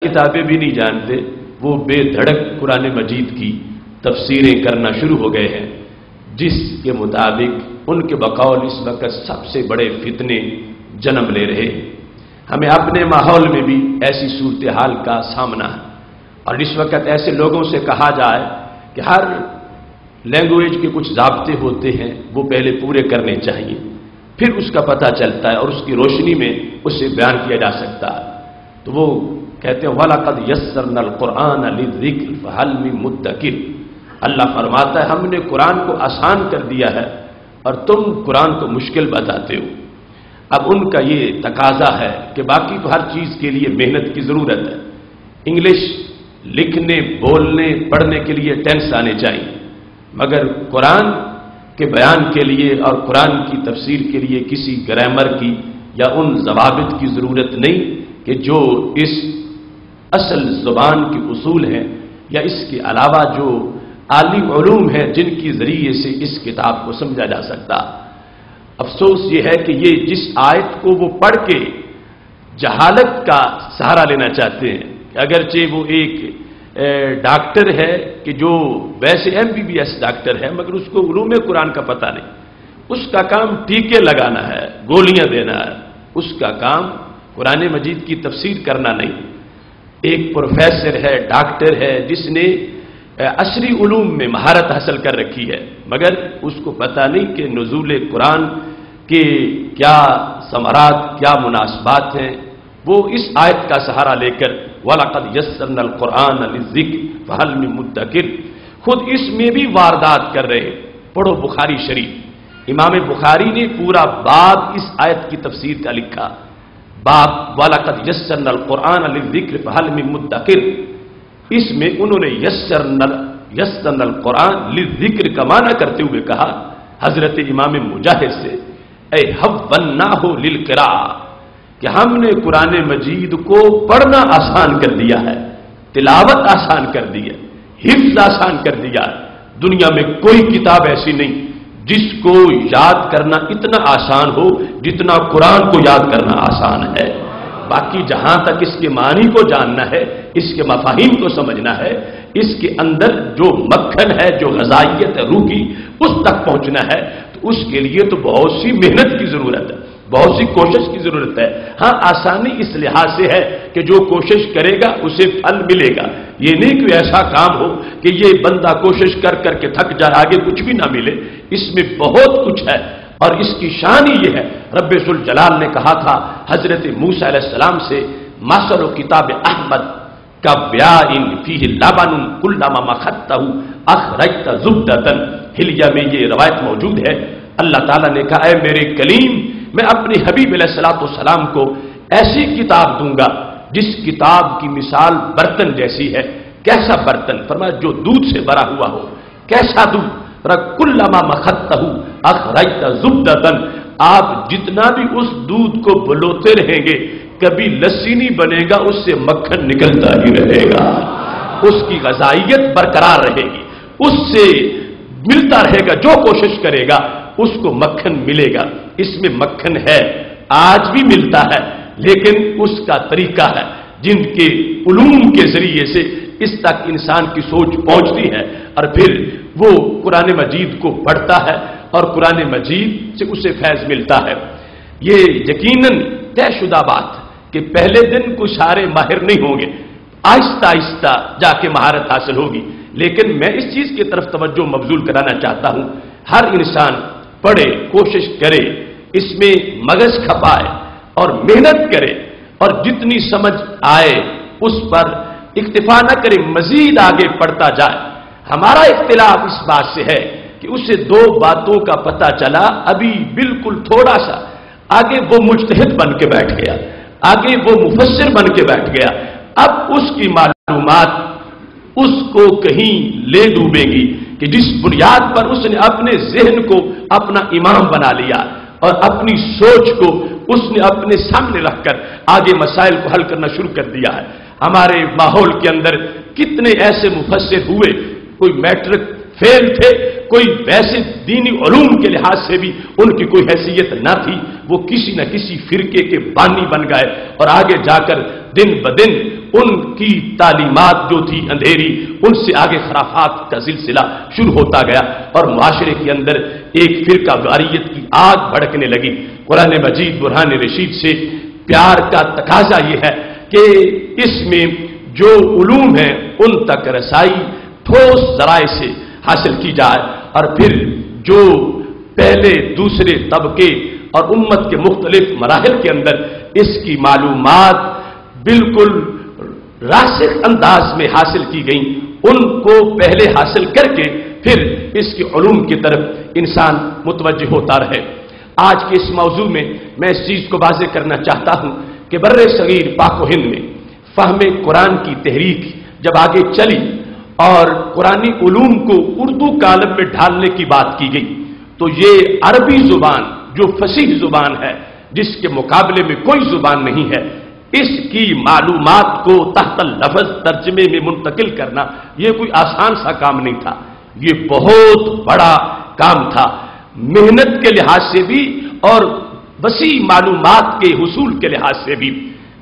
کتابیں بھی نہیں جانتے، وہ بے دھڑک قرآن مجید کی تفسیریں کرنا شروع ہو گئے ہیں، جس کے مطابق ان کے بقول اس وقت سب سے بڑے فتنے جنم لے رہے ہیں۔ ہمیں اپنے ماحول میں بھی ایسی صورتحال کا سامنا ہے، اور اس وقت ایسے لوگوں سے کہا جائے کہ ہر لینگویج کے کچھ ضابطے ہوتے ہیں، وہ پہلے پورے کرنے چاہیے، پھر اس کا پتہ چلتا ہے اور اس کی روشنی میں اسے بیان کیا جا سکتا ہے۔ تو وہ کہتے ہیں وَلَقَدْ يَسَّرْنَا الْقُرْآنَ لِلذِّكْرِ فَهَلْ مِن مُدَّكِرٍ، اللہ فرماتا ہے ہم نے قرآن کو آسان کر دیا ہے اور تم قرآن کو مشکل بتاتے ہو۔ اب ان کا یہ تقاضا ہے کہ باقی تو ہر چیز کے لیے محنت کی ضرورت ہے، انگلش لکھنے بولنے پڑھنے کے لیے ٹینس آنے چاہیے، مگر قرآن کے بیان کے لیے اور قرآن کی تفسیر کے لیے کسی گرامر کی یا ان ضوابط کی ضرورت نہیں کہ جو اس اصل زبان کے اصول ہیں یا اس کے علاوہ جو عالی علوم ہیں جن کے ذریعے سے اس کتاب کو سمجھا جا سکتا۔ افسوس یہ ہے کہ یہ جس آیت کو وہ پڑھ کے جہالت کا سہارا لینا چاہتے ہیں، اگرچہ وہ ایک ڈاکٹر ہے کہ جو ویسے MBBS ڈاکٹر ہے مگر اس کو علوم قرآن کا پتہ نہیں، اس کا کام ٹیکے لگانا ہے، گولیاں دینا ہے، اس کا کام قرآن مجید کی تفسیر کرنا نہیں۔ ایک پروفیسر ہے، ڈاکٹر ہے، جس نے عصری علوم میں مہارت حاصل کر رکھی ہے، مگر اس کو پتہ نہیں کہ نزول قرآن کے کیا ثمرات، کیا مناسبات ہیں۔ وہ اس آیت کا سہارا لے کر وَلَقَدْ يَسَّرْنَا الْقُرْآنَ لِلذِّكْرِ فَهَلْ مِن مُدَّكِرٍ خود اس میں بھی واردات کر رہے ہیں۔ پڑھو بخاری شریف، امام بخاری نے پورا باب اس آیت کی تفسیر کا لکھا، باب وَلَقَدْ يَسَّرْنَا الْقُرْآنَ لِلذِّكْرِ فَهَلْ مِن مُدَّكِرٍ، اس میں انہوں نے یسرنا القرآن للذکر کا معنی کرتے ہوئے کہا حضرت امام مجاہد سے، اے حوّلناہ للقراء، کہ ہم نے قرآن مجید کو پڑھنا آسان کر دیا ہے، تلاوت آسان کر دی ہے، حفظ آسان کر دیا ہے۔ دنیا میں کوئی کتاب ایسی نہیں جس کو یاد کرنا اتنا آسان ہو جتنا قرآن کو یاد کرنا آسان ہے۔ باقی جہاں تک اس کے معنی کو جاننا ہے، اس کے مفاہیم کو سمجھنا ہے، اس کے اندر جو مکھن ہے، جو غذائیت ہے روح کی، اس تک پہنچنا ہے، تو اس کے لیے تو بہت سی محنت کی ضرورت ہے، بہت سی کوشش کی ضرورت ہے۔ ہاں آسانی اس لحاظ سے ہے کہ جو کوشش کرے گا اسے پھل ملے گا، یہ نہیں کہ ایسا کام ہو کہ یہ بندہ کوشش کر کر کے تھک جائے آگے کچھ بھی نہ ملے، اس میں بہت کچھ ہے۔ اور اس کی شان ہی یہ ہے، رب ذوالجلال نے کہا تھا حضرت موسیٰ علیہ السلام سے مثل کتاب احمد کا بیاء فیہ لبن کلما مخضتہ اخرجت زبدۃ، حلیہ میں یہ روایت موجود ہے۔ اللہ تعالیٰ نے کہا اے میرے کلیم، میں اپنے حبیب علیہ السلام کو ایسی کتاب دوں گا جس کتاب کی مثال برتن جیسی ہے۔ کیسا برتن؟ فرمایا جو دودھ سے بھرا ہوا ہو۔ کیسا دودھ؟ کلما مخضتہ اخرجت زبدۃ، آپ جتنا بھی اس دودھ کو بلوتے رہیں گے کبھی لسی نہیں بنے گا، اس سے مکھن نکلتا ہی رہے گا، اس کی غذائیت برقرار رہے گی، اس سے ملتا رہے گا، جو کوشش کرے گا اس کو مکھن ملے گا۔ اس میں مکھن ہے، آج بھی ملتا ہے، لیکن اس کا طریقہ ہے جن کے علوم کے ذریعے سے اس تک انسان کی سوچ پہنچتی ہے، اور پھر وہ قرآن مجید کو پڑھتا ہے اور قرآن مجید سے اسے فیض ملتا ہے۔ یہ یقیناً طے شدہ بات کہ پہلے دن کوئی سارے ماہر نہیں ہوں گے، آہستہ آہستہ جا کے مہارت حاصل ہوگی، لیکن میں اس چیز کی طرف توجہ مبذول کرانا چاہتا ہوں، ہر انسان پڑھے، کوشش کرے، اس میں مغز کھپائے اور محنت کرے، اور جتنی سمجھ آئے اس پر اکتفا نہ کرے، مزید آگے پڑھتا جائے۔ ہمارا اختلاف اس بات سے ہے کہ اسے دو باتوں کا پتہ چلا، ابھی بالکل تھوڑا سا آگے وہ مجتہد بن کے بیٹھ گیا، آگے وہ مفسر بن کے بیٹھ گیا، اب اس کی معلومات اس کو کہیں لے ڈوبے گی کہ جس بنیاد پر اس نے اپنے ذہن کو اپنا امام بنا لیا اور اپنی سوچ کو اس نے اپنے سامنے رکھ کر آگے مسائل کو حل کرنا شروع کر دیا ہے۔ ہمارے ماحول کے اندر کتنے ایسے مفسر ہوئے، کوئی میٹرک فیل تھے، کوئی ویسے دینی علوم کے لحاظ سے بھی ان کی کوئی حیثیت نہ تھی، وہ کسی نہ کسی فرقے کے بانی بن گئے اور آگے جا کر دن بدن ان کی تعلیمات جو تھی اندھیری، ان سے آگے خرافات کا سلسلہ شروع ہوتا گیا اور معاشرے کے اندر ایک فرقہ واریت کی آگ بھڑکنے لگی۔ قرآن مجید برہان رشید سے پیار کا تقاضا یہ ہے کہ اس میں جو علوم ہیں ان تک رسائی ٹھوس ذرائع سے حاصل کی جائے، اور پھر جو پہلے دوسرے طبقے اور امت کے مختلف مراحل کے اندر اس کی معلومات بالکل راسخ انداز میں حاصل کی گئیں، ان کو پہلے حاصل کر کے پھر اس کے علوم کی طرف انسان متوجہ ہوتا رہے۔ آج کے اس موضوع میں میں اس چیز کو واضح کرنا چاہتا ہوں کہ بر صغیر پاک و ہند میں فہم قرآن کی تحریک جب آگے چلی اور قرآنی علوم کو اردو کالم میں ڈھالنے کی بات کی گئی، تو یہ عربی زبان جو فصیح زبان ہے، جس کے مقابلے میں کوئی زبان نہیں ہے، اس کی معلومات کو تحت لفظ ترجمے میں منتقل کرنا یہ کوئی آسان سا کام نہیں تھا، یہ بہت بڑا کام تھا، محنت کے لحاظ سے بھی اور وسیع معلومات کے حصول کے لحاظ سے بھی۔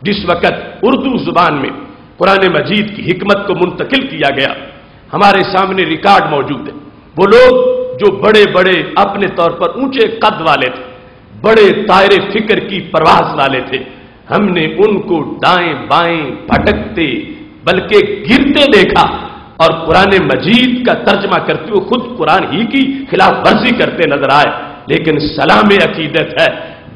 جس وقت اردو زبان میں قرآن مجید کی حکمت کو منتقل کیا گیا، ہمارے سامنے ریکارڈ موجود ہے، وہ لوگ جو بڑے بڑے اپنے طور پر اونچے قد والے تھے، بڑے طائر فکر کی پرواز والے تھے، ہم نے ان کو دائیں بائیں بھٹکتے بلکہ گرتے دیکھا اور قرآن مجید کا ترجمہ کرتے ہوئے خود قرآن ہی کی خلاف ورزی کرتے نظر آئے۔ لیکن سلام عقیدت ہے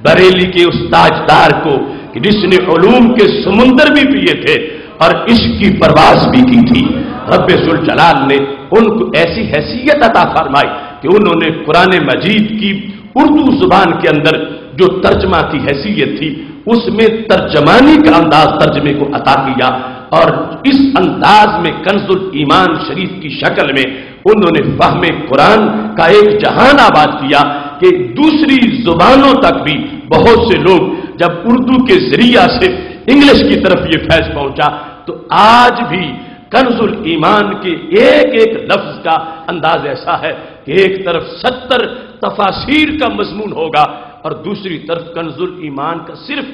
بریلی کے اس تاجدار کو کہ جس نے علوم کے سمندر بھی پیے تھے اور عشق کی پرواز بھی کی تھی۔ رب ذوالجلال نے ان کو ایسی حیثیت عطا فرمائی کہ انہوں نے قرآن مجید کی اردو زبان کے اندر جو ترجمہ کی حیثیت تھی اس میں ترجمانی کا انداز ترجمے کو عطا کیا، اور اس انداز میں کنز الایمان شریف کی شکل میں انہوں نے فہم قرآن کا ایک جہان آباد کیا کہ دوسری زبانوں تک بھی بہت سے لوگ جب اردو کے ذریعہ سے انگلش کی طرف یہ فیض پہنچا، تو آج بھی کنز الایمان کے ایک ایک لفظ کا انداز ایسا ہے کہ ایک طرف 70 تفاسیر کا مضمون ہوگا اور دوسری طرف کنز الایمان کا صرف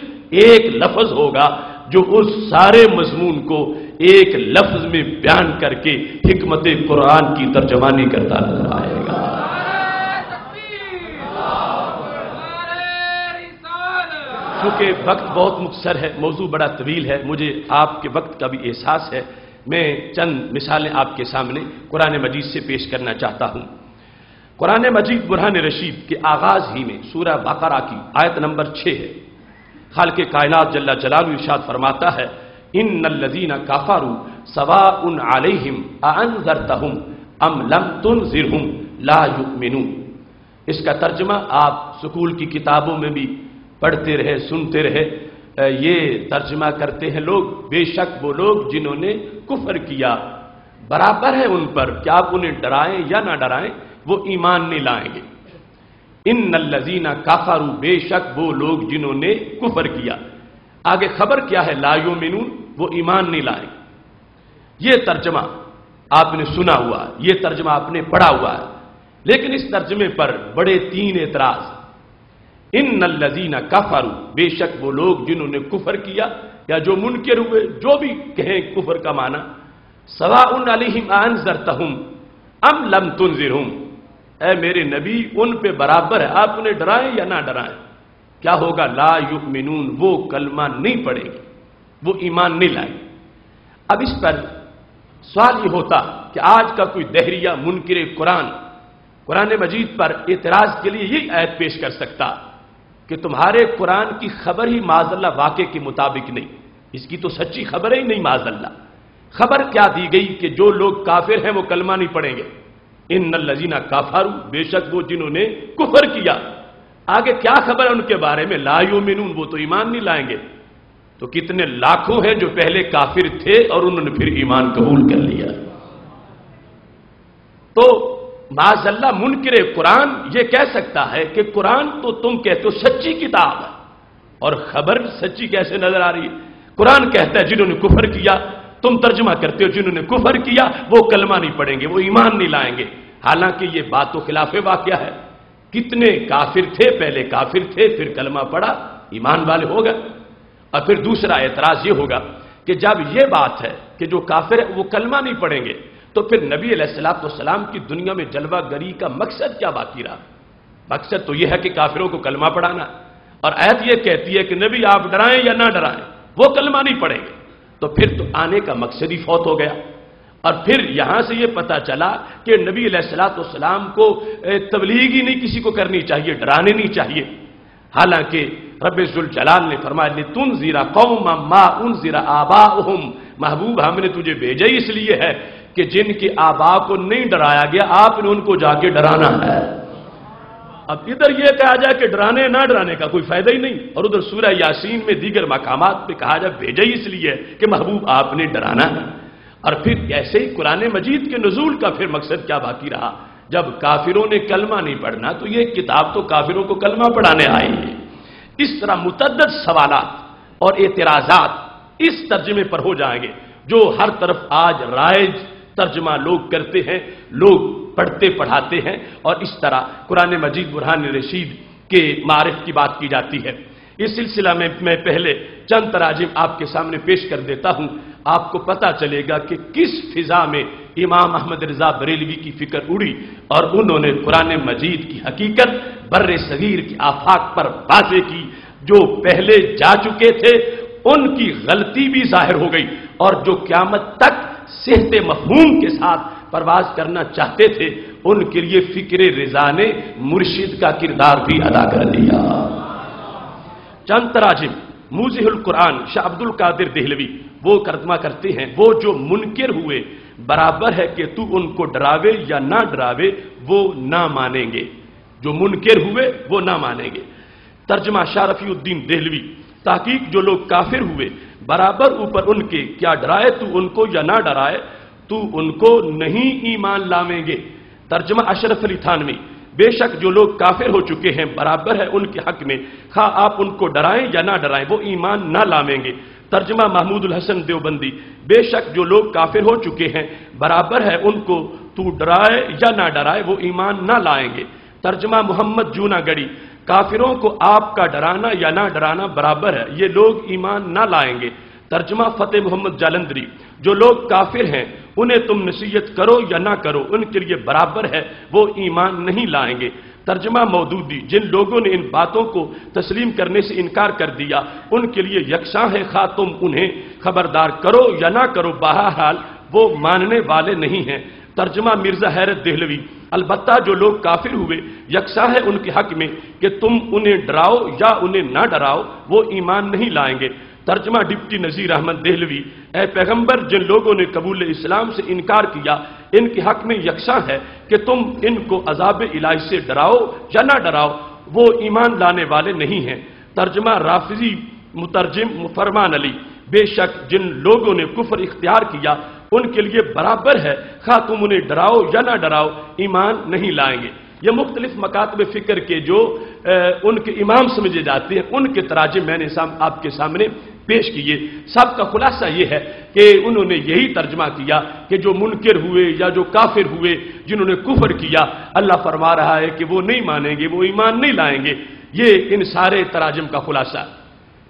ایک لفظ ہوگا جو اس سارے مضمون کو ایک لفظ میں بیان کر کے حکمت قرآن کی ترجمانی کرتا نظر آئے گا۔ چونکہ وقت بہت مختصر ہے، موضوع بڑا طویل ہے، مجھے آپ کے وقت کا بھی احساس ہے، میں چند مثالیں آپ کے سامنے قرآن مجید سے پیش کرنا چاہتا ہوں۔ قرآن مجید برہان رشید کے آغاز ہی میں سورہ بقرہ کی آیت نمبر 6 ہے۔ خالق کائنات جل جلالہ ارشاد فرماتا ہے ان الذین کفروا سواء علیہم اانذرتہم ام لم تنذرہم لا یؤمنون۔ اس کا ترجمہ آپ سکول کی کتابوں میں بھی پڑھتے رہے، سنتے رہے، یہ ترجمہ کرتے ہیں لوگ، بے شک وہ لوگ جنہوں نے کفر کیا برابر ہے ان پر کہ آپ انہیں ڈرائیں یا نہ ڈرائیں، وہ ایمان نہیں لائیں گے۔ ان الذین کفروا، بے شک وہ لوگ جنہوں نے کفر کیا، آگے خبر کیا ہے؟ لا یؤمنون، وہ ایمان نہیں لائیں۔ یہ ترجمہ آپ نے سنا ہوا ہے، یہ ترجمہ آپ نے پڑھا ہوا ہے، لیکن اس ترجمے پر بڑے 3 اعتراض۔ ان الذین کفروا، بے شک وہ لوگ جنہوں نے کفر کیا یا جو منکر ہوئے، جو بھی کہیں کفر کا معنی، سواء علیہم انذرتہم ام لم تنذرہم، اے میرے نبی ان پہ برابر ہے، آپ انہیں ڈرائیں یا نہ ڈرائیں۔ کیا ہوگا؟ لا یؤمنون، وہ کلمہ نہیں پڑھیں گے، وہ ایمان نہیں لائیں۔ اب اس پر سوال یہ ہوتا کہ آج کا کوئی دہریہ منکر قرآن مجید پر اعتراض کے لیے یہ آیت پیش کر سکتا کہ تمہارے قرآن کی خبر ہی معاذ اللہ واقع کے مطابق نہیں، اس کی تو سچی خبر ہی نہیں معاذ اللہ۔ خبر کیا دی گئی کہ جو لوگ کافر ہیں وہ کلمہ نہیں پڑھیں گے۔ ان الذین کفروا، بے شک وہ جنہوں نے کفر کیا، آگے کیا خبر ہے ان کے بارے میں؟ لا یؤمنون، وہ تو ایمان نہیں لائیں گے۔ تو کتنے لاکھوں ہیں جو پہلے کافر تھے اور انہوں نے پھر ایمان قبول کر لیا۔ تو معاذ اللہ منکر قرآن یہ کہہ سکتا ہے کہ قرآن تو تم کہتے ہو سچی کتاب ہے، اور خبر سچی کیسے نظر آ رہی ہے؟ قرآن کہتا ہے جنہوں نے کفر کیا، تم ترجمہ کرتے ہو جنہوں نے کفر کیا وہ کلمہ نہیں پڑھیں گے، وہ ایمان نہیں لائیں گے، حالانکہ یہ بات تو خلاف واقعہ ہے۔ کتنے کافر تھے، پہلے کافر تھے، پھر کلمہ پڑھا، ایمان والے ہو گئے۔ اور پھر دوسرا اعتراض یہ ہوگا کہ جب یہ بات ہے کہ جو کافر ہے وہ کلمہ نہیں پڑھیں گے تو پھر نبی علیہ الصلوۃ والسلام کی دنیا میں جلوہ گری کا مقصد کیا باقی رہا؟ مقصد تو یہ ہے کہ کافروں کو کلمہ پڑھانا، اور آیت یہ کہتی ہے کہ نبی آپ ڈرائیں یا نہ ڈرائیں وہ کلمہ نہیں پڑھیں گے، تو پھر تو آنے کا مقصد ہی فوت ہو گیا۔ اور پھر یہاں سے یہ پتہ چلا کہ نبی علیہ الصلوۃ والسلام کو تبلیغ ہی نہیں کسی کو کرنی چاہیے، ڈرانے نہیں چاہیے، حالانکہ رب ذوالجلال نے فرمایا لِتُنذِرَ قَوْمًا مَا أُنذِرَ آبَاؤُهُمْ، محبوب ہم نے تجھے بھیجا اس لیے ہے کہ جن کے آبا کو نہیں ڈرایا گیا آپ نے ان کو جا کے ڈرانا ہے۔ اب ادھر یہ کہا جائے کہ ڈرانے نہ ڈرانے کا کوئی فائدہ ہی نہیں، اور ادھر سورہ یاسین میں دیگر مقامات پہ کہا جائے بھیجا اس لیے کہ محبوب آپ نے ڈرانا ہے۔ اور پھر ایسے ہی قرآن مجید کے نزول کا پھر مقصد کیا باقی رہا؟ جب کافروں نے کلمہ نہیں پڑھنا تو یہ کتاب تو کافروں کو کلمہ پڑھانے آئیں گے۔ اس طرح متعدد سوالات اور اعتراضات اس ترجمے پر ہو جائیں گے جو ہر طرف آج رائج ترجمہ لوگ کرتے ہیں، لوگ پڑھتے پڑھاتے ہیں، اور اس طرح قرآن مجید برہان رشید کے معرف کی بات کی جاتی ہے۔ اس سلسلہ میں میں پہلے چند تراجم آپ کے سامنے پیش کر دیتا ہوں، آپ کو پتہ چلے گا کہ کس فضا میں امام احمد رضا بریلوی کی فکر اڑی اور انہوں نے قرآن مجید کی حقیقت بر صغیر کی آفاق پر واضح کی۔ جو پہلے جا چکے تھے ان کی غلطی بھی ظاہر ہو گئی، اور جو قیامت تک صحت مفہوم کے ساتھ پرواز کرنا چاہتے تھے ان کے لیے فکر رضا نے مرشد کا کردار بھی ادا کر دیا۔ چند تراجم موضح القرآن شاہ عبد القادر دہلوی وہ ترجمہ کرتے ہیں، وہ جو منکر ہوئے برابر ہے کہ تو ان کو ڈراوے یا نہ ڈراوے وہ نہ مانیں گے، جو منکر ہوئے وہ نہ مانیں گے۔ ترجمہ شاہ رفیع الدین دہلوی، تحقیق جو لوگ کافر ہوئے برابر اوپر ان کے، کیا ڈرائے تو ان کو یا نہ ڈرائے تو ان کو نہیں ایمان لاویں گے۔ ترجمہ اشرف علی تھانوی، بے شک جو لوگ کافر ہو چکے ہیں برابر ہے ان کے حق میں، خواہ آپ ان کو ڈرائیں یا نہ ڈرائیں وہ ایمان نہ لاویں گے۔ ترجمہ محمود الحسن دیوبندی، بے شک جو لوگ کافر ہو چکے ہیں برابر ہے ان کو تو ڈرائے یا نہ ڈرائے وہ ایمان نہ لائیں گے۔ ترجمہ محمد جونا گڑی، کافروں کو آپ کا ڈرانا یا نہ ڈرانا برابر ہے، یہ لوگ ایمان نہ لائیں گے۔ ترجمہ فتح محمد جالندری، جو لوگ کافر ہیں انہیں تم نصیحت کرو یا نہ کرو ان کے لیے برابر ہے وہ ایمان نہیں لائیں گے۔ ترجمہ مودودی، جن لوگوں نے ان باتوں کو تسلیم کرنے سے انکار کر دیا ان کے لیے یکساں ہے، خواہ تم انہیں خبردار کرو یا نہ کرو بہرحال وہ ماننے والے نہیں ہیں۔ ترجمہ مرزا حیرت دہلوی، البتہ جو لوگ کافر ہوئے یکساں ہے ان کے حق میں کہ تم انہیں ڈراؤ یا انہیں نہ ڈراؤ وہ ایمان نہیں لائیں گے۔ ترجمہ ڈپٹی نذیر احمد دہلوی، اے پیغمبر جن لوگوں نے قبول اسلام سے انکار کیا ان کے حق میں یکساں ہے کہ تم ان کو عذاب الہی سے ڈراؤ یا نہ ڈراؤ وہ ایمان لانے والے نہیں ہیں۔ ترجمہ رافضی مترجم فرمان علی، بے شک جن لوگوں نے کفر اختیار کیا ان کے لیے برابر ہے خواہ تم انہیں ڈراؤ یا نہ ڈراؤ ایمان نہیں لائیں گے۔ یہ مختلف مکاتب فکر کے جو ان کے امام سمجھے جاتے ہیں ان کے تراجم میں نے آپ کے سامنے پیش کیے۔ سب کا خلاصہ یہ ہے کہ انہوں نے یہی ترجمہ کیا کہ جو منکر ہوئے یا جو کافر ہوئے جنہوں نے کفر کیا اللہ فرما رہا ہے کہ وہ نہیں مانیں گے وہ ایمان نہیں لائیں گے۔ یہ ان سارے تراجم کا خلاصہ۔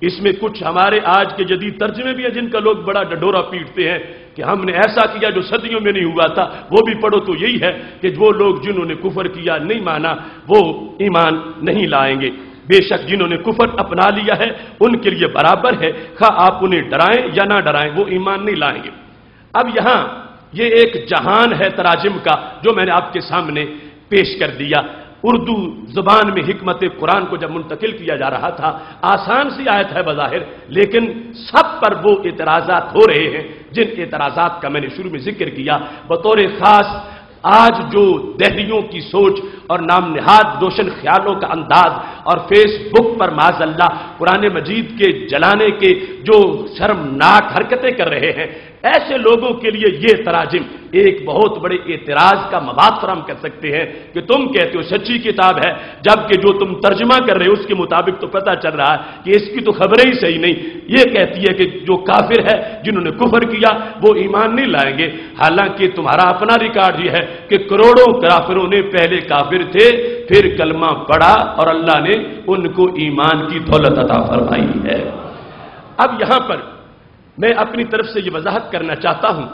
اس میں کچھ ہمارے آج کے جدید ترجمے بھی ہیں جن کا لوگ بڑا ڈڈورا پیٹتے ہیں کہ ہم نے ایسا کیا جو صدیوں میں نہیں ہوا تھا، وہ بھی پڑھو تو یہی ہے کہ وہ لوگ جنہوں نے کفر کیا نہیں مانا وہ ایمان نہیں لائیں گے۔ بے شک جنہوں نے کفر اپنا لیا ہے ان کے لیے برابر ہے خواہ آپ انہیں ڈرائیں یا نہ ڈرائیں وہ ایمان نہیں لائیں گے۔ اب یہاں یہ ایک جہان ہے تراجم کا جو میں نے آپ کے سامنے پیش کر دیا۔ اردو زبان میں حکمت قرآن کو جب منتقل کیا جا رہا تھا آسان سی آیت ہے بظاہر، لیکن سب پر وہ اعتراضات ہو رہے ہیں جن اعتراضات کا میں نے شروع میں ذکر کیا۔ بطور خاص آج جو دہلیوں کی سوچ اور نام نہاد روشن خیالوں کا انداز اور فیس بک پر معاذ اللہ قرآن مجید کے جلانے کے جو شرمناک حرکتیں کر رہے ہیں، ایسے لوگوں کے لیے یہ تراجم ایک بہت بڑے اعتراض کا مواد فراہم کر سکتے ہیں کہ تم کہتے ہو سچی کتاب ہے جبکہ جو تم ترجمہ کر رہے ہو اس کے مطابق تو پتہ چل رہا ہے کہ اس کی تو خبریں ہی صحیح نہیں۔ یہ کہتی ہے کہ جو کافر ہے جنہوں نے کفر کیا وہ ایمان نہیں لائیں گے، حالانکہ تمہارا اپنا ریکارڈ یہ ہے کہ کروڑوں کافروں نے پہلے کافر تھے پھر کلمہ پڑھا اور اللہ نے ان کو ایمان کی دولت عطا فرمائی ہے۔ اب یہاں پر میں اپنی طرف سے یہ وضاحت کرنا چاہتا ہوں